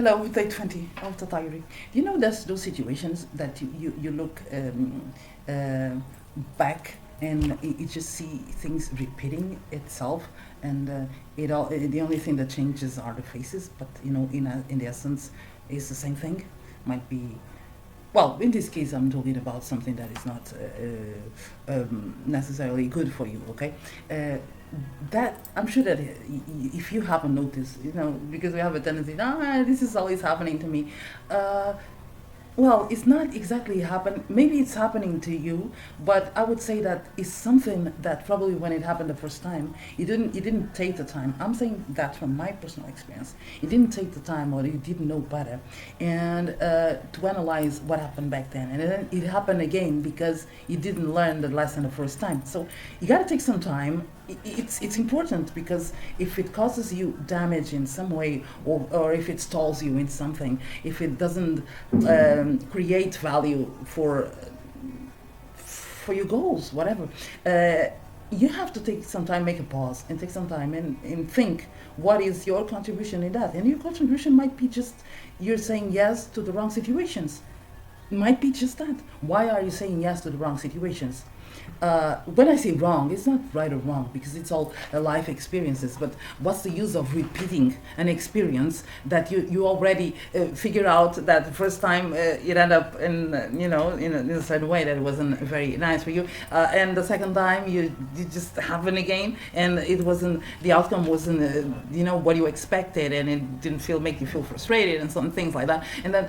Hello, day 20 of the diary. You know, there's those situations that you look uh, back and you just see things repeating itself, and it all the only thing that changes are the faces, but in the essence, is the same thing. Might be, well, in this case, I'm talking about something that is not necessarily good for you, okay? That I'm sure that if you haven't noticed, because we have a tendency, this is always happening to me. Uh, well, it's not exactly happen. Maybe it's happening to you, but I would say that it's something that probably when it happened the first time, you didn't take the time. I'm saying that from my personal experience. You didn't take the time, or you didn't know better, and to analyze what happened back then, and then it happened again because you didn't learn the lesson the first time. So you got to take some time. It's important because if it causes you damage in some way, or if it stalls you in something, if it doesn't create value for your goals, whatever, you have to take some time, make a pause, and take some time and think what is your contribution in that. And your contribution might be just you're saying yes to the wrong situations. It might be just that. Why are you saying yes to the wrong situations? When I say wrong, it's not right or wrong because it's all life experiences. But what's the use of repeating an experience that you already figure out that the first time it ended up in a certain way that it wasn't very nice for you, and the second time you just happen again, and it wasn't, the outcome wasn't what you expected, and it didn't make you feel frustrated and some things like that, and then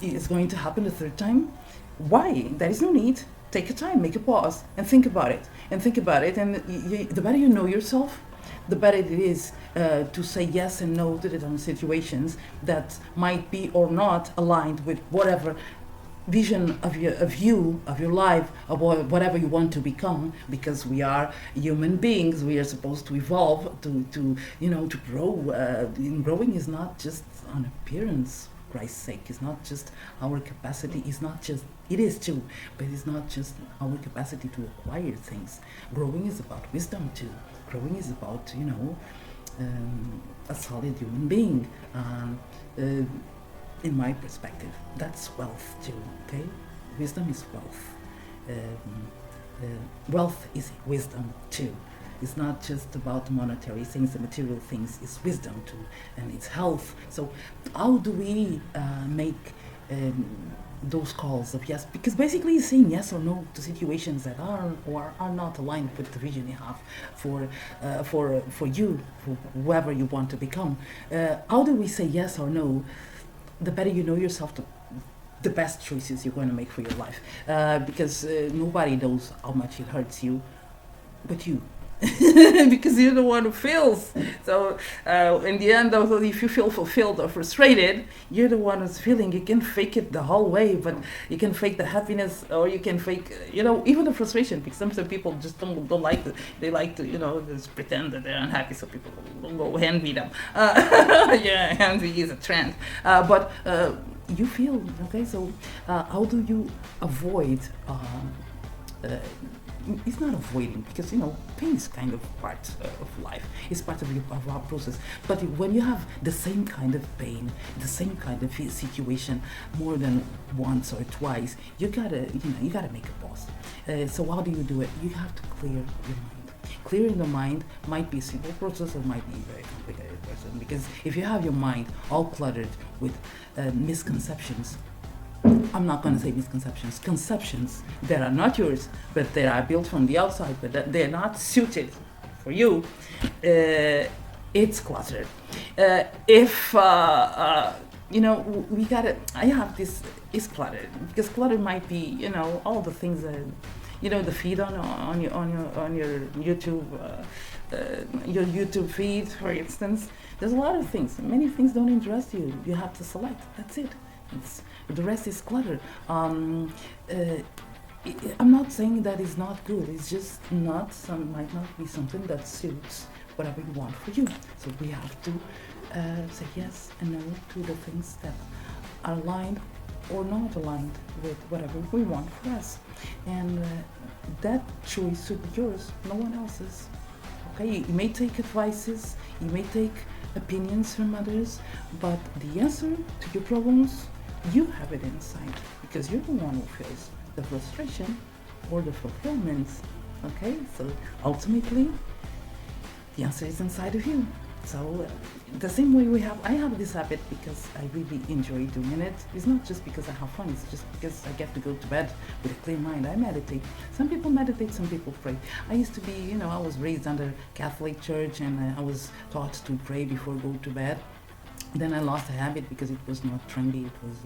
it's going to happen the third time. Why? There is no need. Take a time, make a pause, and think about it. And the better you know yourself, the better it is to say yes and no to the different situations that might be or not aligned with whatever vision of your life, of whatever you want to become. Because we are human beings, we are supposed to evolve, to grow. And growing is not just an appearance. Christ's sake, it's not just our capacity, it is too, but it's not just our capacity to acquire things. Growing is about wisdom too. Growing is about, a solid human being. In my perspective, that's wealth too, okay? Wisdom is wealth. Wealth is wisdom too. It's not just about monetary things, the material things. It's wisdom too, and it's health. So how do we make those calls of yes? Because basically you're saying yes or no to situations that are or are not aligned with the vision you have for you, for whoever you want to become. How do we say yes or no? The better you know yourself, the best choices you're going to make for your life. Because nobody knows how much it hurts you but you. Because you're the one who feels. So in the end, although if you feel fulfilled or frustrated, you're the one who's feeling. You can fake it the whole way, but you can fake the happiness, or you can fake, even the frustration. Because some people just don't like it. They like to, just pretend that they're unhappy, so people don't go envy them. Yeah, envy is a trend. But you feel okay. So how do you avoid? It's not avoiding, because pain is kind of part of life. It's part of our process. But when you have the same kind of pain, the same kind of situation more than once or twice, you gotta make a pause. So how do you do it? You have to clear your mind. Clearing the mind might be a simple process, or might be a very complicated process. Because if you have your mind all cluttered with misconceptions, I'm not going to say misconceptions, conceptions that are not yours, but they are built from the outside, but that they're not suited for you, it's cluttered. We gotta, I have this, is cluttered, because clutter might be, all the things that, the feed on your YouTube, your YouTube feed, for instance. There's a lot of things. Many things don't interest you. You have to select. That's it. The rest is clutter. I'm not saying that it's not good. It's just might not be something that suits whatever you want for you. So we have to say yes and no to the things that are aligned or not aligned with whatever we want for us. And that choice should be yours, no one else's. Okay, you may take advices, you may take opinions from others, but the answer to your problems, you have it inside because you're the one who feels the frustration or the fulfillment. Okay, so ultimately, the answer is inside of you. So the same way I have this habit because I really enjoy doing it. It's not just because I have fun. It's just because I get to go to bed with a clear mind. I meditate. Some people meditate. Some people pray. I used to be, I was raised under Catholic Church, and I was taught to pray before go to bed. Then I lost the habit because it was not trendy. It was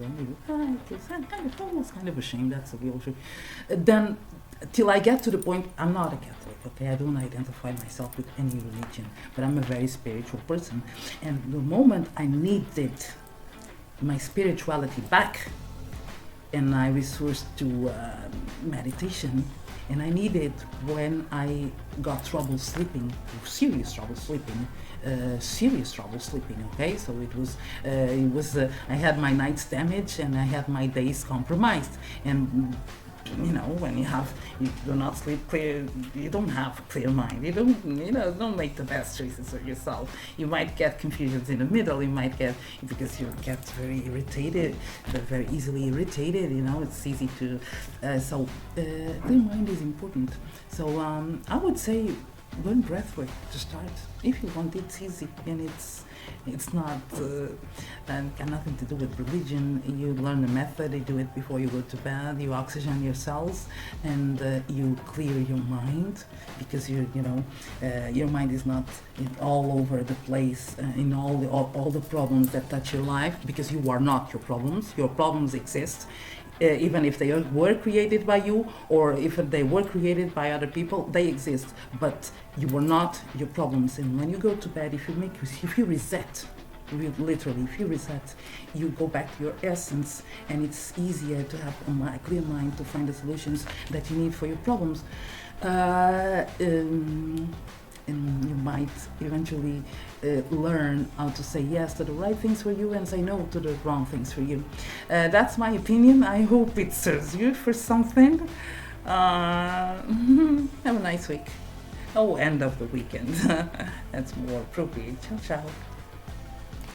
almost kind of ashamed. That's the real truth. Then, till I get to the point, I'm not a Catholic. Okay, I don't identify myself with any religion, but I'm a very spiritual person. And the moment I needed my spirituality back, and I resourced to meditation, and I needed when I got trouble sleeping, serious trouble sleeping. Okay, so I had my nights damaged and I had my days compromised, and when you do not sleep clear, you don't have a clear mind. You don't make the best choices for yourself. You might get confusions in the middle. You might get, because you get very irritated, very easily irritated. It's easy to. Clear mind is important. So I would say learn breathwork to start. If you want, it's easy, and it's not got nothing to do with religion. You learn the method. You do it before you go to bed. You oxygen your cells, and you clear your mind, because your mind is not all over the place in all the problems that touch your life, because you are not your problems. Your problems exist. Even if they were created by you, or if they were created by other people, they exist. But you were not your problems. And when you go to bed, if you reset, literally, if you reset, you go back to your essence, and it's easier to have a clear mind to find the solutions that you need for your problems. And you might eventually learn how to say yes to the right things for you and say no to the wrong things for you. That's my opinion. I hope it serves you for something. Have a nice week. End of the weekend. That's more appropriate. Ciao, ciao.